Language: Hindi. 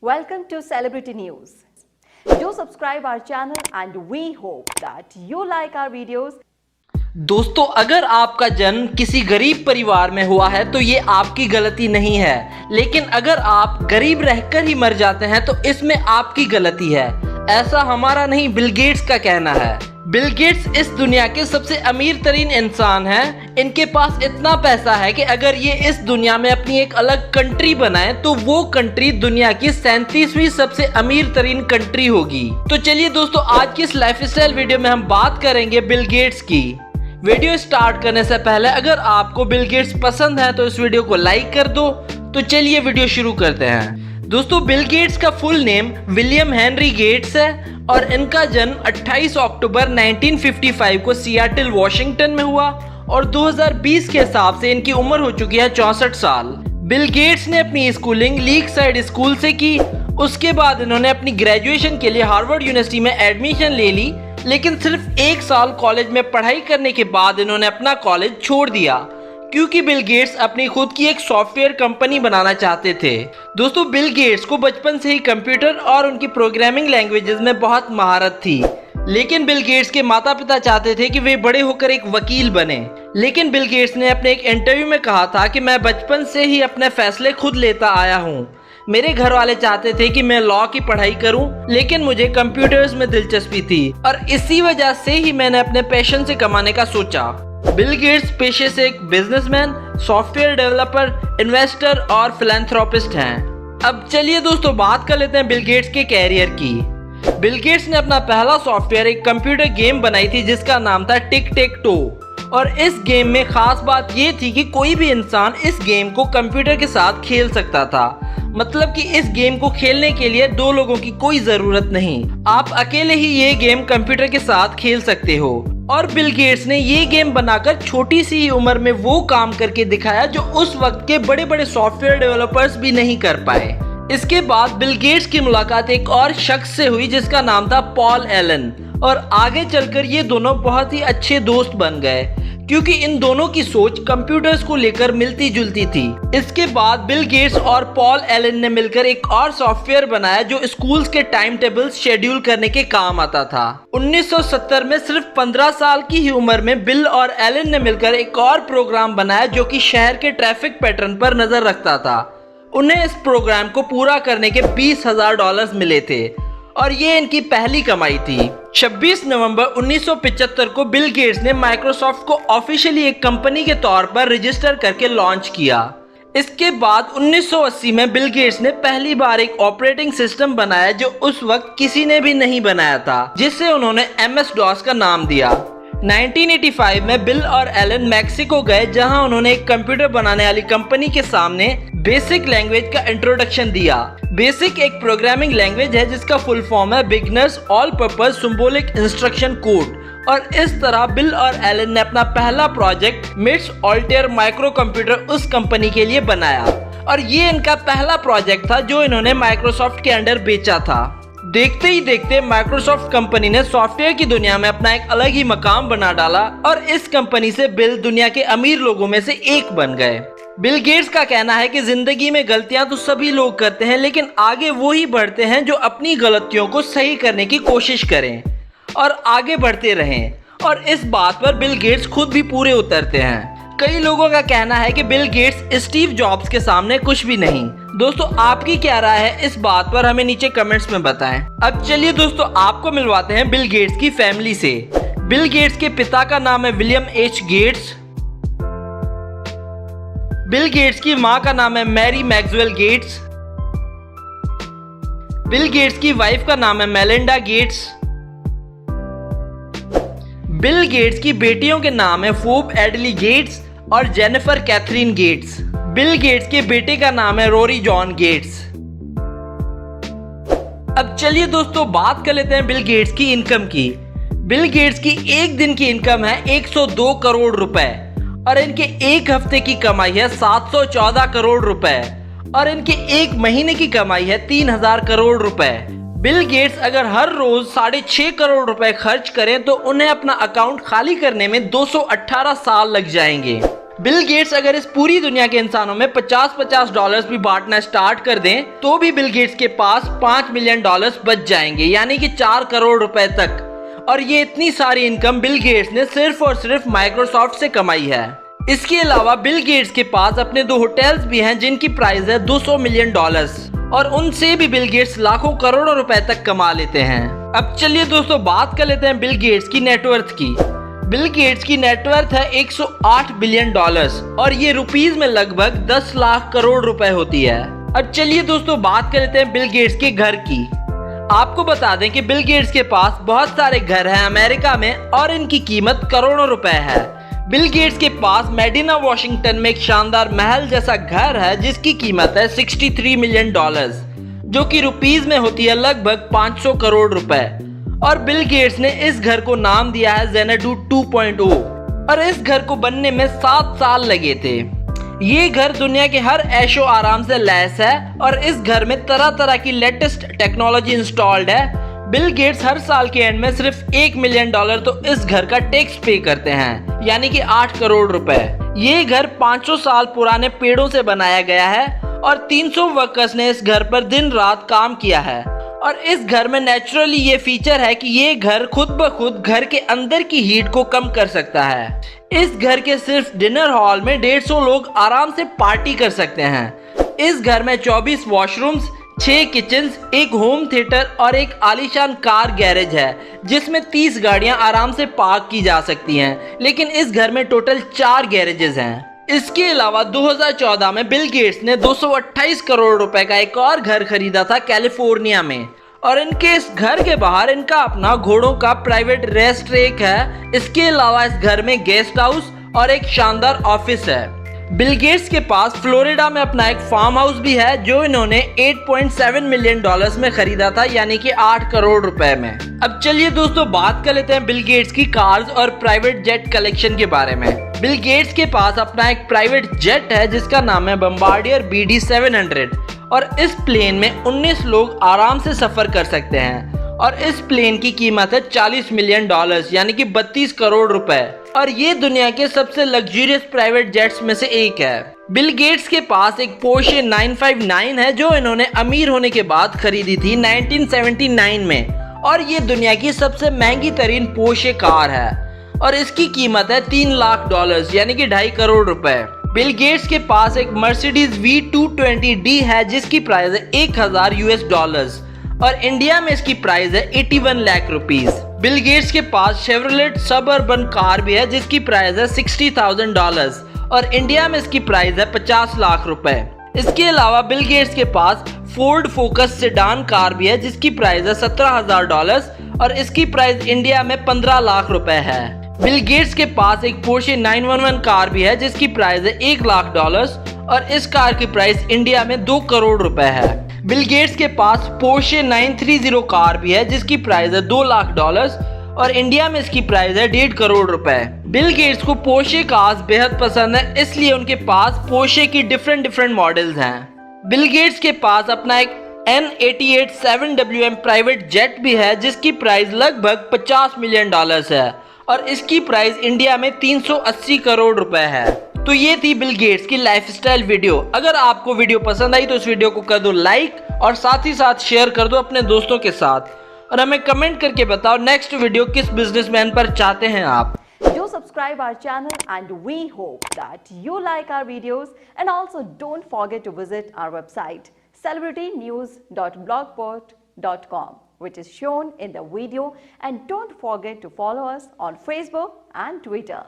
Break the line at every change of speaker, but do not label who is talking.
Welcome to Celebrity News. Do subscribe our channel and we hope that you like our videos.
दोस्तों, अगर आपका जन्म किसी गरीब परिवार में हुआ है तो ये आपकी गलती नहीं है, लेकिन अगर आप गरीब रहकर ही मर जाते हैं तो इसमें आपकी गलती है। ऐसा हमारा नहीं, बिल गेट्स का कहना है। बिल गेट्स इस दुनिया के सबसे अमीर तरीन इंसान हैं। इनके पास इतना पैसा है कि अगर ये इस दुनिया में अपनी एक अलग कंट्री बनाए तो वो कंट्री दुनिया की 37वीं सबसे अमीर तरीन कंट्री होगी। तो चलिए दोस्तों, आज की इस लाइफस्टाइल वीडियो में हम बात करेंगे बिल गेट्स की। वीडियो स्टार्ट करने से पहले अगर आपको बिल गेट्स पसंद है तो इस वीडियो को लाइक कर दो। तो चलिए वीडियो शुरू करते हैं। दोस्तों, बिल गेट्स का full name William Henry Gates है और इनका जन्म 28 अक्टूबर 1955 को सियाटल वॉशिंगटन में हुआ और 2020 के हिसाब से इनकी उम्र हो चुकी है 64 साल। बिल गेट्स ने अपनी स्कूलिंग लीक साइड स्कूल से की। उसके बाद इन्होंने अपनी ग्रेजुएशन के लिए हार्वर्ड यूनिवर्सिटी में एडमिशन ले ली, लेकिन सिर्फ 1 साल कॉलेज में पढ़ाई करने के बाद इन्होंने अपना कॉलेज छोड़ दिया क्योंकि बिल गेट्स अपनी खुद की एक सॉफ्टवेयर कंपनी बनाना चाहते थे। दोस्तों, बिल गेट्स को बचपन से ही कंप्यूटर और उनकी प्रोग्रामिंग लैंग्वेजेस में बहुत महारत थी, लेकिन बिल गेट्स के माता पिता चाहते थे कि वे बड़े होकर एक वकील बने। लेकिन बिल गेट्स ने अपने एक इंटरव्यू में कहा था कि मैं बचपन से ही अपने फैसले खुद लेता आया हूँ। मेरे घर वाले चाहते थे कि मैं लॉ की पढ़ाई करूं, लेकिन मुझे कंप्यूटर्स में दिलचस्पी थी और इसी वजह से ही मैंने अपने पैशन से कमाने का सोचा। बिल गेट्स पेशे से एक बिजनेसमैन, सॉफ्टवेयर डेवलपर, इन्वेस्टर और फिलैंथ्रोपिस्ट हैं। अब चलिए दोस्तों, बात कर लेते हैं बिल गेट्स के कैरियर की। बिल गेट्स ने अपना पहला सॉफ्टवेयर एक कंप्यूटर गेम बनाई थी जिसका नाम था टिक टेक टो, और इस गेम में खास बात ये थी कि कोई भी इंसान इस गेम को कंप्यूटर के साथ खेल सकता था। मतलब कि इस गेम को खेलने के लिए 2 लोगों की कोई जरूरत नहीं, आप अकेले ही ये गेम कंप्यूटर के साथ खेल सकते हो। और बिल गेट्स ने ये गेम बनाकर छोटी सी ही उम्र में वो काम करके दिखाया जो उस वक्त के बड़े बड़े सॉफ्टवेयर डेवलपर्स भी नहीं कर पाए। इसके बाद बिल गेट्स की मुलाकात एक और शख्स से हुई जिसका नाम था पॉल एलन, और आगे चलकर ये दोनों बहुत ही अच्छे दोस्त बन गए क्योंकि इन दोनों की सोच कंप्यूटर्स को लेकर मिलती जुलती थी। इसके बाद बिल गेट्स और पॉल एलन ने मिलकर एक और सॉफ्टवेयर बनाया जो स्कूल्स के टाइम टेबल शेड्यूल करने के काम आता था। 1970 में सिर्फ 15 साल की ही उम्र में बिल और एलन ने मिलकर एक और प्रोग्राम बनाया जो कि शहर के ट्रैफिक पैटर्न पर नजर रखता था। उन्हें इस प्रोग्राम को पूरा करने के $20,000 मिले थे और ये इनकी पहली कमाई थी। 26 नवंबर 1975 को बिल गेट्स ने माइक्रोसॉफ्ट को ऑफिशियली एक कंपनी के तौर पर रजिस्टर करके लॉन्च किया। इसके बाद 1980 में बिल गेट्स ने पहली बार एक ऑपरेटिंग सिस्टम बनाया जो उस वक्त किसी ने भी नहीं बनाया था, जिसे उन्होंने MS-DOS का नाम दिया। 1985 में बिल और एलन मैक्सिको गए जहां उन्होंने एक कंप्यूटर बनाने वाली कंपनी के सामने बेसिक लैंग्वेज का इंट्रोडक्शन दिया। बेसिक एक प्रोग्रामिंग लैंग्वेज है जिसका फुल फॉर्म है beginners all purpose symbolic instruction code, और इस तरह बिल और एलन ने अपना पहला प्रोजेक्ट मिट्स ऑल्टेयर माइक्रो कंप्यूटर उस कंपनी के लिए बनाया, और ये इनका पहला प्रोजेक्ट था जो इन्होंने माइक्रोसॉफ्ट के अंडर बेचा था। देखते ही देखते माइक्रोसॉफ्ट कंपनी ने सॉफ्टवेयर की दुनिया में अपना एक अलग ही मकाम बना डाला और इस कंपनी से बिल दुनिया के अमीर लोगों में से एक बन गए। बिल गेट्स का कहना है कि जिंदगी में गलतियां तो सभी लोग करते हैं, लेकिन आगे वो ही बढ़ते हैं जो अपनी गलतियों को सही करने की कोशिश करें और आगे बढ़ते रहें, और इस बात पर बिल गेट्स खुद भी पूरे उतरते हैं। कई लोगों का कहना है कि बिल गेट्स स्टीव जॉब्स के सामने कुछ भी नहीं। दोस्तों, आपकी क्या राय है इस बात पर हमें नीचे कमेंट्स में बताएं। अब चलिए दोस्तों, आपको मिलवाते हैं बिल गेट्स की फैमिली से। बिल गेट्स के पिता का नाम है William H. Gates. Bill Gates की मां का नाम है Mary Maxwell Gates. Bill Gates की वाइफ का नाम है मेलिंडा गेट्स। बिल गेट्स की बेटियों के नाम है फोब एडली गेट्स और Jennifer Katharine Gates. Bill Gates के बेटे का नाम है रोरी जॉन गेट्स। अब चलिए दोस्तों, बात कर लेते हैं बिल गेट्स की इनकम की। बिल गेट्स की एक दिन की इनकम है 102 करोड़ रुपए, और इनके एक हफ्ते की कमाई है 714 करोड़ रुपए, और इनके एक महीने की कमाई है 3000 करोड़ रुपए। बिल गेट्स अगर हर रोज 6.5 करोड़ रुपए खर्च करें तो उन्हें अपना अकाउंट खाली करने में 218 साल लग जाएंगे। बिल गेट्स अगर इस पूरी दुनिया के इंसानों में 50-50 डॉलर्स भी बांटना स्टार्ट कर दें तो भी बिल गेट्स के पास 5 मिलियन डॉलर्स बच जाएंगे, यानी कि 4 करोड़ रुपए तक। और ये इतनी सारी इनकम बिल गेट्स ने सिर्फ और सिर्फ माइक्रोसॉफ्ट से कमाई है। इसके अलावा बिल गेट्स के पास अपने 2 होटल्स भी हैं जिनकी प्राइस है 200 मिलियन डॉलर्स, और उनसे भी बिल गेट्स लाखों करोड़ों रुपए तक कमा लेते हैं। अब चलिए दोस्तों बात कर लेते हैं बिल गेट्स की नेटवर्थ की। बिल गेट्स की नेटवर्थ है 108 बिलियन डॉलर्स, और ये रुपीस में लगभग 10 लाख करोड़ रुपए होती है। अब चलिए दोस्तों बात कर लेते हैं बिल गेट्स के घर की। आपको बता दें कि बिल गेट्स के पास बहुत सारे घर हैं अमेरिका में, और इनकी कीमत करोड़ों रुपए है। बिल गेट्स के पास मेडिना वॉशिंगटन में एक शानदार महल जैसा घर है जिसकी कीमत है 63 मिलियन डॉलर्स, जो कि रुपीस में होती है लगभग 500 करोड़ रुपए। और बिल गेट्स ने इस घर को नाम दिया है ज़ेनाडू 2.0, और इस घर को बनने में 7 साल लगे थे। ये घर दुनिया के हर ऐशो आराम से लैस है, और इस घर में तरह तरह की लेटेस्ट टेक्नोलॉजी इंस्टॉल्ड है। बिल गेट्स हर साल के एंड में सिर्फ 1 मिलियन डॉलर तो इस घर का टैक्स पे करते हैं, यानी कि 8 करोड़ रुपए। ये घर 500 साल पुराने पेड़ों से बनाया गया है, और 300 वर्कर्स ने इस घर पर दिन रात काम किया है। और इस घर में नेचुरली ये फीचर है कि ये घर खुद ब खुद घर के अंदर की हीट को कम कर सकता है। इस घर के सिर्फ डिनर हॉल में 150 लोग आराम से पार्टी कर सकते हैं। इस घर में 24 वॉशरूम्स, 6 किचन्स, एक होम थिएटर और एक आलीशान कार गैरेज है जिसमें 30 गाड़ियां आराम से पार्क की जा सकती हैं। लेकिन इस घर में टोटल 4 गैरेजेस हैं। इसके अलावा 2014 में बिल गेट्स ने 228 करोड़ रुपए का एक और घर खरीदा था कैलिफोर्निया में, और इनके इस घर के बाहर इनका अपना घोड़ों का प्राइवेट रेस्ट ट्रैक है। इसके अलावा इस घर में गेस्ट हाउस और एक शानदार ऑफिस है। बिल गेट्स के पास फ्लोरिडा में अपना एक फार्म हाउस भी है जो इन्होंने 8.7 मिलियन डॉलर्स में खरीदा था, यानी कि 8 करोड़ रुपए में। अब चलिए दोस्तों बात कर लेते हैं बिल गेट्स की कार्स और प्राइवेट जेट कलेक्शन के बारे में। बिल गेट्स के पास अपना एक प्राइवेट जेट है जिसका नाम है बम्बार्डियर BD 700, और इस प्लेन में 19 लोग आराम से सफर कर सकते हैं। और इस प्लेन की कीमत है 40 मिलियन डॉलर्स, यानी कि 32 करोड़ रुपए, और ये दुनिया के सबसे लग्जरियस प्राइवेट जेट्स में से एक है। बिल गेट्स के पास एक पोर्शे 959 है जो इन्होंने अमीर होने के बाद खरीदी थी 1979 में, और ये दुनिया की सबसे महंगी तरीन पोर्शे कार है, और इसकी कीमत है 3 लाख डॉलर्स, यानी कि 2.5 करोड़ रुपए। बिल गेट्स के पास एक मर्सिडीज V220D है जिसकी प्राइस है 1000 US डॉलर्स, और इंडिया में इसकी प्राइस है 81 लाख रुपीस। बिल गेट्स के पास शेवरलेट सबअर्बन कार भी है जिसकी प्राइस है 60,000 डॉलर्स, और इंडिया में इसकी प्राइस है 50 लाख रुपए। इसके अलावा बिल गेट्स के पास फोर्ड फोकस सेडान कार भी है जिसकी प्राइस है 17,000 डॉलर्स, और इसकी प्राइस इंडिया में 15 लाख रुपए है। बिल गेट्स के पास एक पोर्शे 911 कार भी है जिसकी प्राइस है 1 लाख डॉलर्स, और इस कार की प्राइस इंडिया में 2 करोड़ रुपए है। बिल गेट्स के पास पोर्शे 930 कार भी है जिसकी प्राइस है 2 लाख डॉलर्स, और इंडिया में इसकी प्राइस है 1.5 करोड़ रुपए। बिल गेट्स को पोर्शे कार्स बेहद पसंद है, इसलिए उनके पास पोर्शे की डिफरेंट मॉडल्स हैं। बिल गेट्स के पास अपना एक N88 7WM प्राइवेट जेट भी है जिसकी प्राइस लगभग 50 मिलियन डॉलर्स है, और इसकी प्राइस इंडिया में 380 करोड़ रुपए है। तो ये थी बिल गेट्स की लाइफस्टाइल वीडियो। अगर आपको वीडियो पसंद आई तो इस वीडियो को कर दो लाइक, और साथ ही साथ शेयर कर दो अपने दोस्तों के साथ, और हमें कमेंट करके बताओ नेक्स्ट वीडियो किस बिजनेसमैन पर चाहते हैं आप।
Do subscribe our channel, and we hope that you like our videos, and also don't forget to visit our website celebritynews.blogspot.com, which is shown in the video, and don't forget to follow us on Facebook and Twitter.